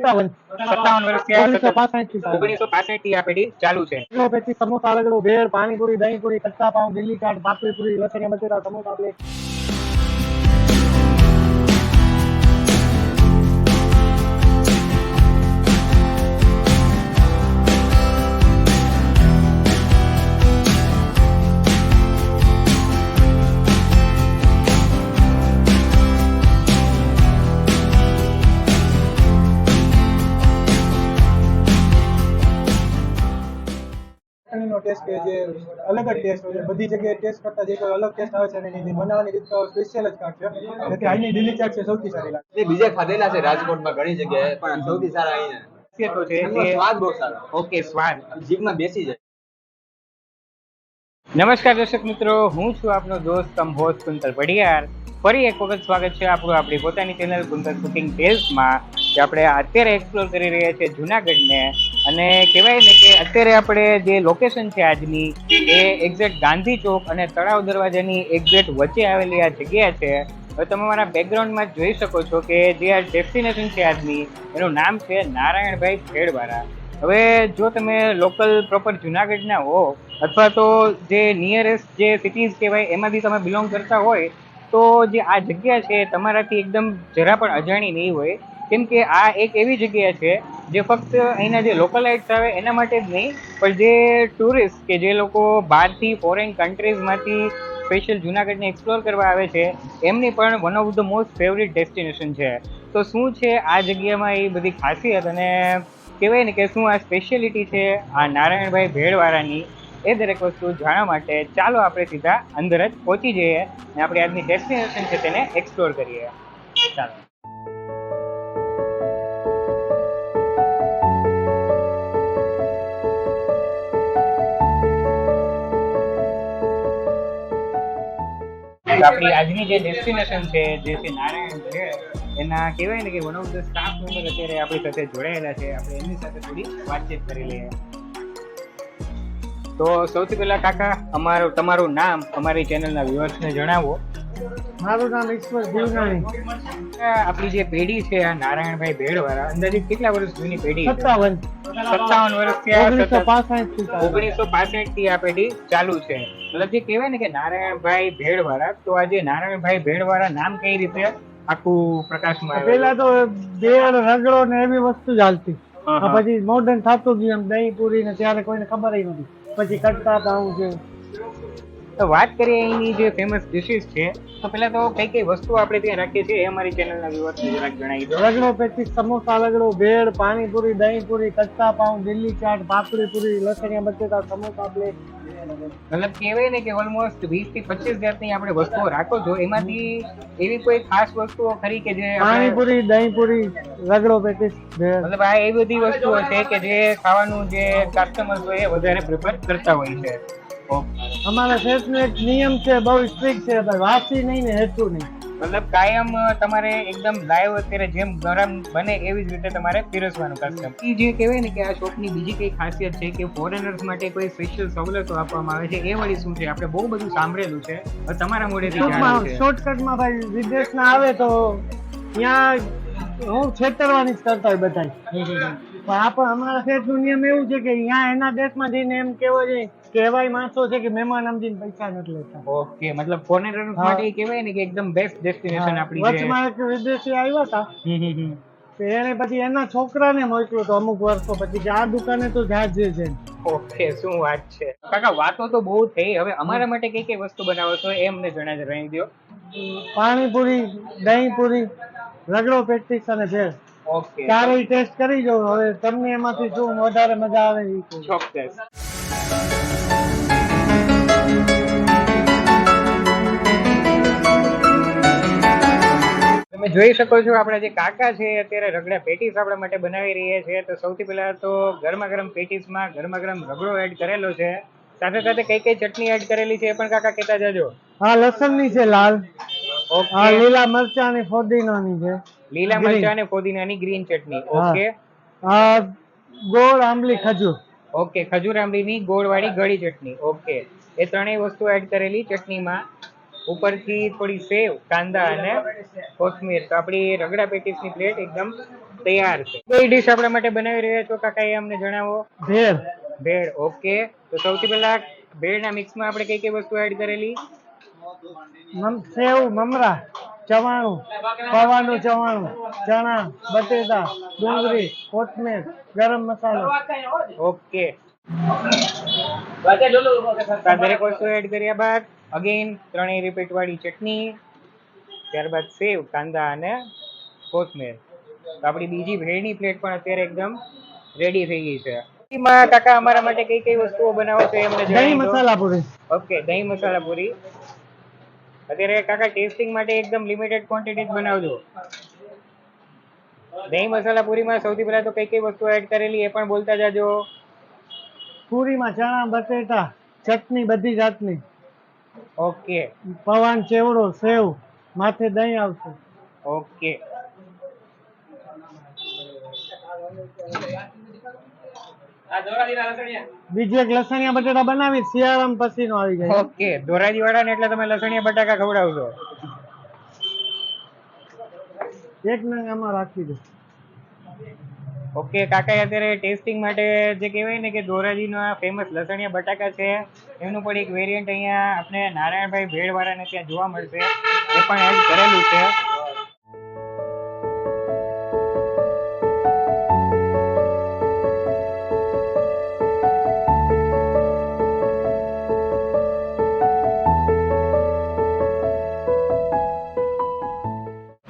57 વર્ષથી આ 1965 થી આ પેઢી ચાલુ છે. પેટી સમોસા રગડો ભેળ પાણીપુરી દહીંપુરી કચ્ચા પાઉં દિલ્હી ચાટ પાપડીપુરી લસણિયા બટેટા સમોસા પ્લેટ ટેસ્ટ કે જે અલગ જ ટેસ્ટ હોય છે બધી જગ્યાએ ટેસ્ટ કરતા જે કોઈ અલગ ટેસ્ટ આવે છે અને એની બનાવવાની રીત સ્પેશિયલ જ કાઢ છે એટલે અહીંની દિલ્હી ચાટ છે સૌથી સારી લાગે. બીજે ખાધેલા છે રાજકોટમાં ઘણી જગ્યાએ પણ સૌથી સારા અહીંયા તો છે એનો સ્વાદ બહુ સારો. ઓકે સ્વાદ જીભમાં બેસી જાય. નમસ્કાર દર્શક મિત્રો, હું છું આપનો દોસ્ત કમ હોસ્ટ કુંતલ પડિયાર. ફરી એક વખત સ્વાગત છે આપણું આપણી પોતાની ચેનલ કુંતલ કુકિંગ ટેલ્સમાં, કે આપણે અત્યારે એક્સપ્લોર કરી રહ્યા છીએ જુનાગઢને. અને કહેવાય ને કે અત્યારે આપણે જે લોકેશન છે આજની એ એક્ઝેક્ટ ગાંધી ચોક અને તળાવ દરવાજાની એક્ઝેક્ટ વચ્ચે આવેલી આ જગ્યા છે. હવે તમે મારા બેકગ્રાઉન્ડમાં જોઈ શકો છો કે જે આ ડેસ્ટિનેશન છે આજની એનું નામ છે નારાયણભાઈ ભેળવાળા. હવે જો તમે લોકલ પ્રોપર જુનાગઢના હો અથવા તો જે નિયરેસ્ટ જે સિટીઝ કહેવાય એમાંથી તમે બિલોંગ કરતા હોય તો જે આ જગ્યા છે તમારાથી એકદમ જરા પણ અજાણી નહીં હોય. કેમ કે આ એક એવી જગ્યા છે જે ફક્ત અહીંના જે લોકલાઇટ્સ આવે એના માટે જ નહીં, પણ જે ટુરિસ્ટ કે જે લોકો બહારથી ફોરેન કન્ટ્રીઝમાંથી સ્પેશિયલ જુનાગઢને એક્સપ્લોર કરવા આવે છે એમની પણ one of the most favourite destination છે. તો શું છે આ જગ્યામાં એ બધી ખાસિયત અને કહેવાય ને કે શું આ સ્પેશિયાલિટી છે આ નારાયણભાઈ ભેળવાળાની, એ દરેક વસ્તુ જાણવા માટે ચાલો આપણે સીધા અંદર જ પહોંચી જઈએ અને આપણે આજની ડેસ્ટિનેશન છે તેને એક્સપ્લોર કરીએ. ચાલો. આપણી આજની જે ડેસ્ટિનેશન છે જે છે નારાયણ છે એના કહેવાય ને કે one of the staff member અત્યારે આપણી સાથે જોડાયેલા છે. આપણે એમની સાથે થોડી વાતચીત કરી લઈએ. તો સૌથી પહેલા કાકા તમારું નામ અમારી ચેનલના વ્યુઅર્સને જણાવો. મારું નામ ઈશ્વર જીવનાણી. આપણી જે પેઢી છે આ નારાયણભાઈ ભેળવાળા અંદાજિત કેટલા વર્ષ જૂની પેઢી? 57 વર્ષથી 1965 થી આ પેઢી ચાલુ છે. મતલબ જે કહેવાય ને કે નારાયણભાઈ ભેળવાળા, તો આ જે નારાયણભાઈ ભેળવાળા નામ કઈ રીતે આખું પ્રકાશમાં આવ્યું? પેલા તો ભેળ રગડો ને એવી વસ્તુ જ હાલતી, પછી મોડર્ન થતું ગયું એમ દહીં પૂરી ને ત્યારે કોઈને ખબર નથી. પછી કટકા પાઉં છે. તો વાત કરીએ અહીંની જે ફેમસ ડિશિસ છે તો પેલા તો કઈ કઈ વસ્તુ આપણે ત્યાં રાખીએ છીએ એ અમારી ચેનલના વ્યુઅર્સને જરાક જણાવી દો. રગડો પેટી સમોસા રગડો ભેળ પાણીપુરી દહીંપુરી કચ્ચા પાઉં દિલ્હી ચાટ પાપડીપુરી લસણિયા બટેટા સમોસા પ્લેટ. મતલબ કહેવાય ને કે ઓલમોસ્ટ 20 થી 25 જાતની આપણે વસ્તુઓ રાખો છો. એમાંથી એવી કોઈ ખાસ વસ્તુઓ ખરી કે જે પાણીપુરી દહીંપુરી રગડો પેટી ભેળ, મતલબ આ એવી બધી વસ્તુઓ છે કે જે ખાવાનું જે કસ્ટમર્સ હોય એ વધારે પ્રિફર કરતા હોય છે? અમારા શેઠનો એક નિયમ છે, બહુ સ્ટ્રિક્ટ છે, વાસી નહીં ને હેઠું નહીં. મતલબ કાયમ તમારે એકદમ લાઈવ અત્યારે જેમ ગરમ બને એવી જ રીતે તમારે પીરસવાનું કસ્ટમ. એ જે કહેવાય ને કે આ શોપની બીજી કઈ ખાસિયત છે કે ફોરેનર્સ માટે કોઈ સ્પેશિયલ સવલતો આપવામાં આવે છે, એ વળી શું છે? આપણે બહુ બધું સાંભળેલું છે, તમારા મોઢેથી જાણવું છે. શોર્ટકટમાં ભાઈ વિદેશના આવે તો ત્યાં હું છેતરવાની જ કરતા હોય બધા, પણ આપણે અમારા શેઠનો નિયમ એવું છે કે અહીંયા એના દેશમાં જઈને એમ કહેવાય માણસો છે કે મહેમાન સમજીને પૈસા નથી લેતા. ઓકે, મતલબ ફોરેનર્સ માટે કહેવાય ને કે એકદમ બેસ્ટ ડેસ્ટિનેશન આપણી છે. વચમાં એક વિદેશી આવ્યા હતા તો એને પછી એના છોકરાને મોકલ્યો તો અમુક વર્ષો પછી કે આ દુકાને તો જાજે છે. ઓકે, શું વાત છે કાકા, વાતો તો બહુ થઈ. હવે અમારા માટે કઈ કઈ વસ્તુ બનાવો છો એ અમને જણાવી દો. પાણીપુરી દહીંપુરી રગડો પેટીસ અને ભેળ. ઓકે, ચારેય ટેસ્ટ કરી જો, હવે તમને એમાંથી શું વધારે મજા આવે એ ચોક્કસ. તમે જોઈ શકો છો આપણા જે કાકા છે અત્યારે રગડા પેટીસ આપણા માટે બનાવી રહ્યા છે. તો સૌથી પહેલા તો ગરમા ગરમ પેટીસમાં ગરમા ગરમ રગડો એડ કરેલો છે, સાથે સાથે કઈ કઈ ચટણી એડ કરેલી છે એ પણ કાકા કહેતા જજો. હા, લસણની છે લાલ, ઓકે, લીલા મરચાની ફોદીનાની છે, લીલા મરચા અને ફોદીનાની ગ્રીન ચટણી. ઓકે, ગોળ આંબલી ખજૂર. ઓકે, ખજૂર આંબલીની ગોળવાળી ગળી ચટણી. ઓકે, એ ત્રણેય વસ્તુ એડ કરેલી ચટણીમાં. ઉપરથી થોડી સેવ, કાંદા અને કોથમીર. તો આપણી રગડા પેટીસની પ્લેટ એકદમ તૈયાર છે. કઈ ડીશ આપણા માટે બનાવી રહ્યા છો કાકા એ અમને જણાવો. ભેળ, ભેળ. ઓકે, તો સૌથી પહેલા ભેળના મિક્સમાં આપણે કઈ કઈ વસ્તુ એડ કરેલી? સેવ, મમરા, ચવાણું, પૌવાનું ચવાણું, ચણા, બટેટા, ડુંગળી, કોથમીર, ગરમ મસાલો. ઓકે, આ દરેક વસ્તુ એડ કર્યા બાદ અગેન ત્રણેય રિપીટ વાળી ચટણી, ત્યારબાદ સેવ, કાંદા અને કોથમીર. તો આપણી બીજી ભેળની પ્લેટ પણ અત્યારે એકદમ રેડી થઈ ગઈ છે. એમાં કાકા અમારા માટે કઈ કઈ વસ્તુઓ બનાવો છો એ અમને દહીં જણાવી દો. મસાલા પૂરી. ઓકે, દહીં મસાલા પૂરી. અત્યારે કાકા ટેસ્ટિંગ માટે એકદમ લિમિટેડ ક્વોન્ટિટી જ બનાવજો. દહીં મસાલા પૂરીમાં સૌથી પહેલા તો કઈ કઈ વસ્તુ એડ કરેલી એ પણ બોલતા જાજો. પૂરીમાં ચણા, બટેટા, ચટણી બધી જાતની, ઓકે પૌવાનો ચેવડો, સેવ, માથે દહીં આવશે. ઓકે, બીજું એક લસણિયા બટેટા બનાવી શિયાળામાં પસીનો આવી જાય. ઓકે. ધોરાજી વાળા ને એટલે તમે લસણિયા બટાકા ખવડાવશો. એક નંગ આમાં રાખી દો. ઓકે, કાકા અત્યારે ટેસ્ટિંગ માટે જે કહેવાય ને કે ધોરાજીના ફેમસ લસણિયા બટાકા છે એમનું પણ એક વેરિયન્ટ અહીંયા આપણે નારાયણભાઈ ભેળવાળાને ત્યાં જોવા મળશે, એ પણ એડ કરેલું છે.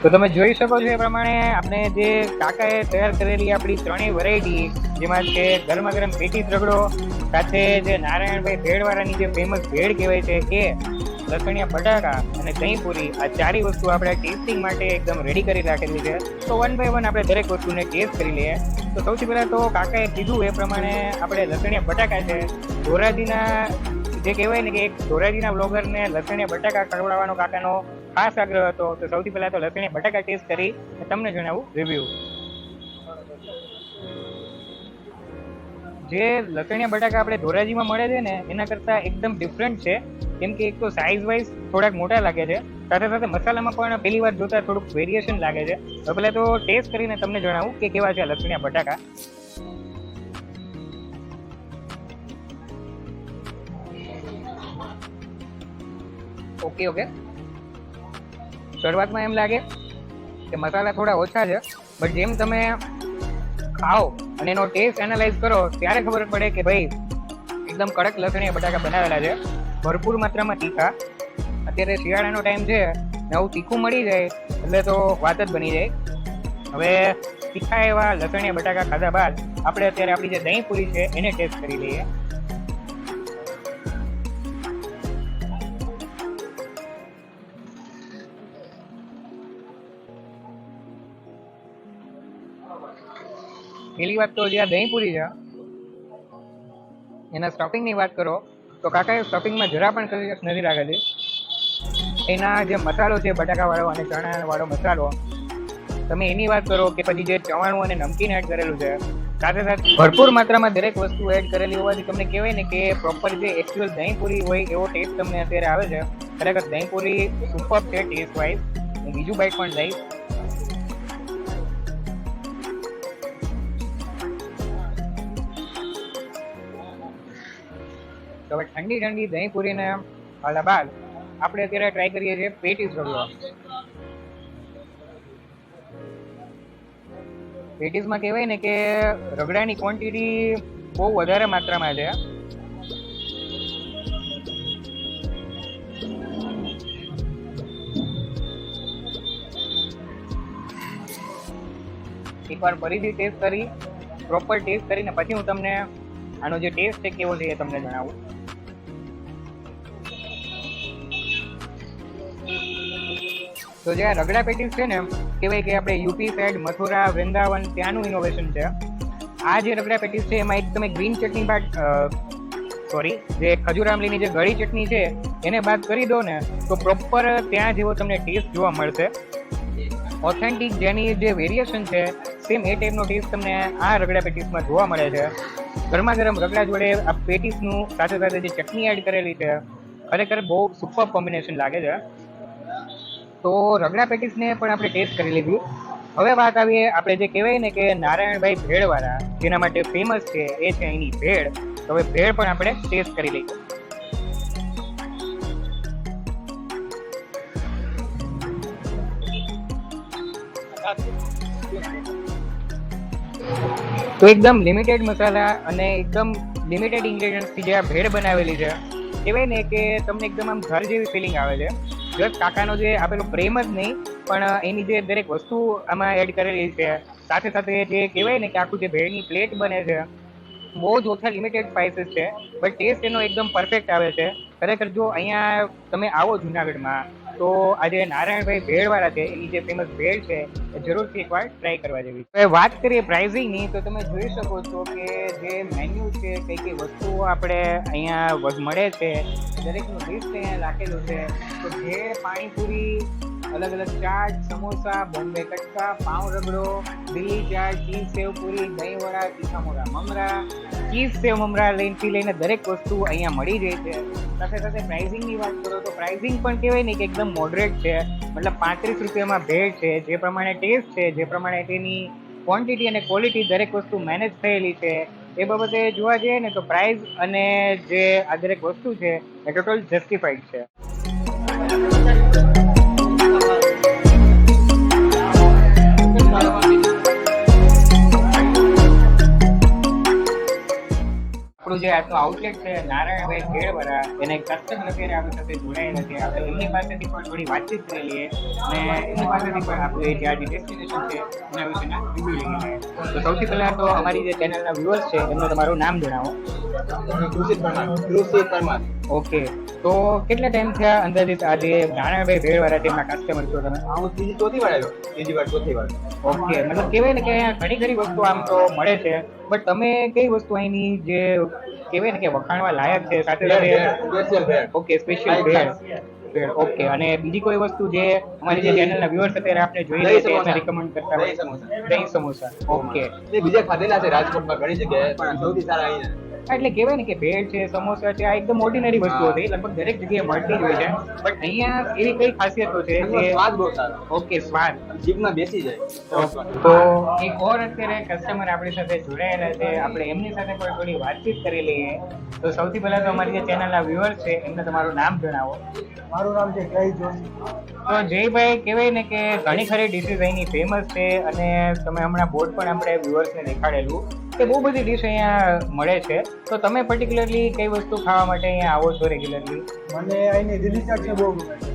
તો તમે જોઈ શકો છો એ પ્રમાણે આપણે જે કાકાએ તૈયાર કરેલી આપણી ત્રણેય વેરાયટી, જેમાં છે ગરમા ગરમ પેટીસ રગડો, સાથે જે નારાયણભાઈ ભેળવાળાની જે ફેમસ ભેળ કહેવાય છે એ, લસણિયા બટાકા અને દહીં પૂરી, આ ચારી વસ્તુ આપણે ટેસ્ટિંગ માટે એકદમ રેડી કરી રાખેલી છે. તો વન બાય વન આપણે દરેક વસ્તુને ટેસ્ટ કરી લઈએ. તો સૌથી પહેલાં તો કાકાએ કીધું એ પ્રમાણે આપણે લસણિયા બટાકા છે, ધોરાજીના જે કહેવાય ને કે એક ધોરાજીના બ્લોગરને લસણિયા બટાકા ખવડાવવાનો કાકાનો ખાસ આગ્રહ હતો. તો સૌથી પહેલા તો લસણિયા બટાકા ટેસ્ટ કરી તમને જણાવું રિવ્યુ. જે લસણિયા બટાકા આપણે ધોરાજીમાં મળે છે ને એના કરતાં એકદમ ડિફરન્ટ છે, કેમ કે એક તો સાઇઝ વાઇઝ થોડાક મોટા લાગે છે, સાથે સાથે મસાલામાં પણ પહેલી વાર જોતા થોડુંક વેરિએશન લાગે છે. તો પહેલાં તો ટેસ્ટ કરીને તમને જણાવું કે કેવા છે લસણિયા બટાકા. ઓકે ઓકે, શરૂઆતમાં એમ લાગે કે મસાલા થોડા ઓછા છે, બટ જેમ તમે ખાઓ અને એનો ટેસ્ટ એનાલાઇઝ કરો ત્યારે ખબર પડે કે ભાઈ એકદમ કડક લસણિયા બટાકા બનાવેલા છે, ભરપૂર માત્રામાં તીખા. અત્યારે શિયાળાનો ટાઈમ છે ને આવું તીખું મળી જાય એટલે તો વાત જ બની જાય. હવે તીખા એવા લસણિયા બટાકા ખાધા બાદ આપણે અત્યારે આપણી જે દહીં પૂરી છે એને ટેસ્ટ કરી લઈએ. પહેલી વાત તો જે આ દહીં પૂરી છે એના સ્ટફિંગની વાત કરો તો કાકાએ સ્ટફિંગમાં જરા પણ કસરત નથી રાખેલી. એના જે મસાલો છે બટાકાવાળો અને ચણાવાળો મસાલો, તમે એની વાત કરો કે પછી જે ચવાણું અને નમકીન એડ કરેલું છે, સાથે સાથે ભરપૂર માત્રામાં દરેક વસ્તુ એડ કરેલી હોવાથી તમને કહેવાય ને કે પ્રોપર જે એકચ્યુઅલ દહીં પૂરી હોય એવો ટેસ્ટ તમને અત્યારે આવે છે. ખરેખર દહીં પૂરી સુપર છે ટેસ્ટ વાઇઝ. હું બીજું બાઈટ પણ લઈશ. તો હવે ઠંડી ઠંડી દહીં પૂરીને ખાધા બાદ આપણે અત્યારે ટ્રાય કરીએ છીએ પેટીસ રગડો. પેટીસમાં કહેવાય ને કે રગડાની ક્વોન્ટિટી બહુ વધારે માત્રામાં છે. એકવાર ફરીથી ટેસ્ટ કરી, પ્રોપર ટેસ્ટ કરીને પછી હું તમને આનો જે ટેસ્ટ છે કેવો છે એ તમને જણાવું. તો જે આ રગડા પેટીસ છે ને કહેવાય કે આપણે યુપી સાઈડ મથુરા, વૃંદાવન ત્યાંનું ઇનોવેશન છે. આ જે રગડા પેટીસ છે એમાં એક તમે ગ્રીન ચટણી બાદ જે ખજૂર આમલીની જે ગળી ચટણી છે એને બાદ કરી દો ને તો પ્રોપર ત્યાં જેવો તમને ટેસ્ટ જોવા મળશે. ઓથેન્ટિક જેની જે વેરિએશન છે સેમ એ ટાઈપનો ટેસ્ટ તમને આ રગડા પેટીસમાં જોવા મળે છે. ગરમા ગરમ રગડા જોડે આ પેટીસનું સાથે સાથે જે ચટણી એડ કરેલી છે ખરેખર બહુ સુપર કોમ્બિનેશન લાગે છે. તો રગડા પેટીસને પણ આપણે ટેસ્ટ કરી લીધી. હવે વાત આવીએ આપણે જે કહેવાય ને કે નારાયણભાઈ ભેળવાળા જેના માટે ફેમસ છે એ છે અહીંની ભેળ. તો હવે ભેળ પણ આપણે ટેસ્ટ કરી લઈએ. તો એકદમ લિમિટેડ મસાલા અને એકદમ લિમિટેડ ઇન્ગ્રેડિયન્ટ્સથી જે આ ભેળ બનાવેલી છે કહેવાય ને કે તમને એકદમ આમ ઘર જેવી ફિલિંગ આવે છે. જસ્ટ કાકાનો જે આપેલો પ્રેમ જ નહીં પણ એની જે દરેક વસ્તુ આમાં એડ કરેલી છે, સાથે સાથે જે કહેવાય ને કે આખું જે ભેળની પ્લેટ બને છે બહુ જ ઓછા લિમિટેડ સ્પાઇસીસ છે, બટ ટેસ્ટ એનો એકદમ પરફેક્ટ આવે છે. ખરેખર જો અહીંયા તમે આવો જુનાગઢમાં તો આજે નારાયણભાઈ ભેળવાળા છે એની જે ફેમસ ભેળ છે એ જરૂરથી એકવાર ટ્રાય કરવા જેવી. હવે વાત કરીએ પ્રાઇઝિંગની તો તમે જોઈ શકો છો કે જે મેન્યુ છે, કઈ કઈ વસ્તુઓ આપણે અહીંયા મળે છે, દરેકનું લિસ્ટ અહીંયા રાખેલું છે. તો ભેળ, પાણીપુરી, અલગ અલગ ચાટ, સમોસા, બોમ્બે કટકા, પાઉં રગડો, દિલ્હી ચાટ, ચીઝ સેવ પૂરી, દહીં વડા, તીખા મોરા મમરા, ચીઝ સેવ મમરા લઈને દરેક વસ્તુ અહીંયા મળી જાય છે. સાથે સાથે પ્રાઇઝિંગની વાત કરો તો પ્રાઇઝિંગ પણ કહેવાય ને કે એકદમ મોડરેટ છે, મતલબ 35 રૂપિયામાં ભેળ છે. જે પ્રમાણે ટેસ્ટ છે, જે પ્રમાણે તેની ક્વોન્ટિટી અને ક્વોલિટી દરેક વસ્તુ મેનેજ થયેલી છે, એ બાબતે જોવા જઈએ ને તો પ્રાઇસ અને જે આ દરેક વસ્તુ છે એ ટોટલ જસ્ટિફાઈડ છે. આપણું જે આજનું આઉટલેટ છે નારાયણભાઈ ભેળવાળા, એને કસ્ટમર અત્યારે આપણી સાથે જોડાયેલા છે. આપણે એમની પાસેથી પણ થોડી વાતચીત કરી લઈએ અને એમની પાસેથી પણ આપણે જે આજે ડેસ્ટિનેશન છે એના વિશેના રિવ્યુ લઈએ. તો સૌથી પહેલા તો અમારી જે ચેનલના વ્યુઅર્સ છે એમને તમારું નામ જણાવો. કૃષિ પરમાર. ઓકે, તો કેટલા ટાઈમ થયા અંદાજિત આજે નારાયણભાઈ ભેળવાળા તેમના કસ્ટમર છો તમે? હું ચોથી વાર આવ્યો. ત્રીજી વાર ચોથી વાર. ઓકે, મતલબ કહેવાય ને કે અહીંયા ઘણી ખરી વસ્તુ આમ તો મળે છે, બટ તમે કઈ વસ્તુ અહીંની જે કહેવાય ને કે વખાણવા લાયક છે સાથે સાથે? ઓકે, સ્પેશિયલ ભેળ. ઓકે, અને બીજી કોઈ વસ્તુ જે અમારી જે ચેનલના વ્યુઅર્સ અત્યારે આપણે જોઈ રહ્યા છે એને રિકમેન્ડ કરતા હોય? દહીં સમોસા. ઓકે, બીજા ખાધેલા છે રાજકોટમાં ઘણી જગ્યાએ, પણ સૌથી સારા અહીંયા. એટલે કહેવાય ને કે ભેળ છે, સમોસા છે, આ એકદમ ઓર્ડિનરી વસ્તુઓ છે, લગભગ દરેક જગ્યાએ મળતી જ હોય છે, બટ અહીંયા એવી કઈ ખાસિયતો છે કે સ્વાદ બહુ સારો. ઓકે, સ્વાદ જીભમાં બેસી જાય. તો એક ઓર અત્યારે કસ્ટમર આપણી સાથે જોડાયેલા છે, આપણે એમની સાથે પણ થોડી વાતચીત કરી લઈએ. તો સૌથી પહેલા તો અમારી જે ચેનલના વ્યુઅર્સ છે એમને તમારું નામ જણાવો. મારું નામ છે જય જોશી. તો જયભાઈ, કહેવાય ને કે ઘણી ખરી ડિશિસ અહીંની ફેમસ છે અને તમે હમણાં બોર્ડ પણ આપણે વ્યુઅર્સને દેખાડેલું કે બહુ બધી ડિશ અહીંયા મળે છે. તો તમે પર્ટિક્યુલરલી કઈ વસ્તુ ખાવા માટે અહીંયા આવો છો રેગ્યુલરલી? મને અહીંની દિલ્હી ચાટ છે બહુ ગમે છે.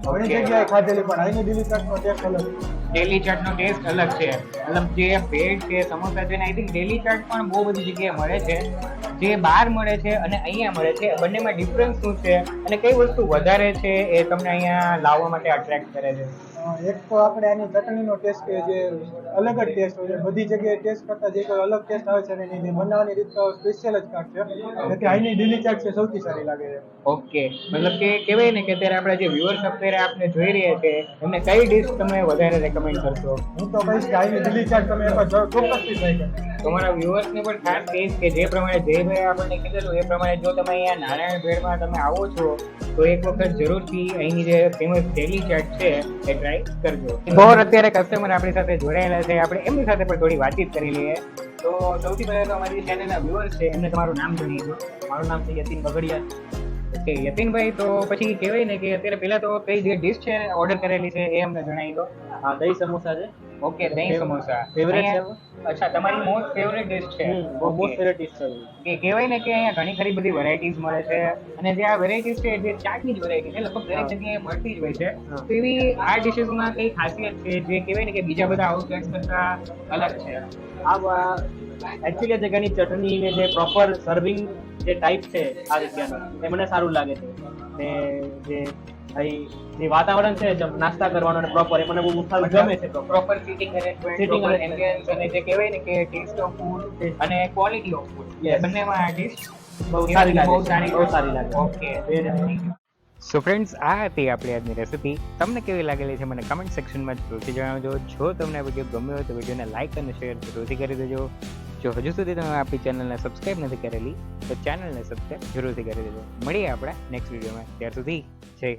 ઘણી જગ્યાએ ખાધેલી પણ અહીંની દિલ્હી ચાટનો ટેસ્ટ અલગ છે. ડેલી ચાટનો ટેસ્ટ અલગ છે, મતલબ જે ભેળ છે, સમોસા છે, આઈ થિંક ડેલી ચાટ પણ બહુ બધી જગ્યાએ મળે છે. જે બહાર મળે છે અને અહીંયા મળે છે, બંનેમાં ડિફરન્સ શું છે અને કઈ વસ્તુ વધારે છે એ તમને અહીંયા લાવવા માટે અટ્રેક્ટ કરે છે? એક તો આપણે આની ચટણીનો ટેસ્ટ કે જે અલગ જ ટેસ્ટ હોય છે. બધી જગ્યાએ ટેસ્ટ કરતા જે કોઈ અલગ ટેસ્ટ આવે છે અને એની બનાવવાની રીત તો સ્પેશિયલ જ કાઢ છે, એટલે અહીંની દિલ્હી ચાટ છે સૌથી સારી લાગે છે. ઓકે, મતલબ કે કહેવાય ને કે અત્યારે આપણા જે વ્યુઅર્સ અત્યારે આપણે જોઈ રહ્યા છે એમને કઈ ડિશ તમે વધારે રેકમેન્ડ કરશો? હું તો કહીશ કે અહીંની દિલ્હી ચાટ તમે એકવાર ચોક્કસથી ટ્રાય કરો. તમારા વ્યુઅર્સને પણ ખાસ કહીશ કે જે પ્રમાણે જયભાઈ આપણને કીધેલું એ પ્રમાણે જો તમે અહીંયા નારાયણ ભેળમાં તમે આવો છો તો એક વખત જરૂરથી અહીંની જે ફેમસ ડેલી ચાટ છે એ ટ્રાય કરજો. ઓર અત્યારે કસ્ટમર આપણી સાથે જોડાયેલા છે, આપણે એમની સાથે પણ થોડી વાતચીત કરી લઈએ. તો સૌથી પહેલા તો અમારી ચેનલના વ્યુઅર્સ છે એમને તમારું નામ જણાવી દો. મારું નામ છે યતીન બગડિયા. ઓકે યતીનભાઈ, તો પછી કહેવાય ને કે અત્યારે પહેલા તો કઈ જે ડિશ છે ઓર્ડર કરેલી છે એ અમને જણાવી દો. હા, દહીં સમોસા છે. ઓકે, દહીં સમોસા ફેવરેટ છે. અચ્છા, તમારી મોસ્ટ ફેવરેટ ડિશ છે. મોસ્ટ ફેવરેટ ડિશ છે. કે કહેવાય ને કે અહીંયા ઘણી ખરી બધી વેરાયટીઝ મળે છે અને જે આ વેરાયટીઝ છે જે ચાટની જ વેરાયટી છે, લગભગ દરેક જગ્યાએ મળતી જ હોય છે. તો એવી આ ડિશિસમાં કઈ ખાસિયત છે જે કહેવાય ને કે બીજા બધા આઉટલેટ્સ કરતા અલગ છે? આ એકચ્યુઅલી જગ્યાની ચટણી ને જે પ્રોપર સર્વિંગ જે ટાઈપ છે આ જગ્યાનું એ મને સારું લાગે છે. ને જે અહીં જે વાતાવરણ છે નાસ્તા કરવાનો અને પ્રોપર એ મને બહુ સારું ગમે છે. તો proper sitting arrangement, proper ambience અને જે કહેવાય ને કે ટેસ્ટ ઓફ ફૂડ અને ક્વોલિટી ઓફ ફૂડ, બંનેમાં આ ડિશ બહુ સારી લાગે. ઓકે, સો ફ્રેન્ડ્સ, આ હતી આપણી આજની રેસિપી. તમને કેવી લાગેલી છે મને કમેન્ટ સેક્શનમાં જરૂરથી જણાવજો. જો તમને આ વિડીયો ગમ્યો હોય તો વિડીયોને લાઇક અને શેર જરૂરથી કરી દેજો. જો હજુ સુધી તમે આપણી ચેનલને સબસ્ક્રાઇબ નથી કરેલી તો ચેનલને સબસ્ક્રાઇબ જરૂરથી કરી દેજો. મળીએ આપણે નેક્સ્ટ વિડીયોમાં. ત્યાર સુધી જય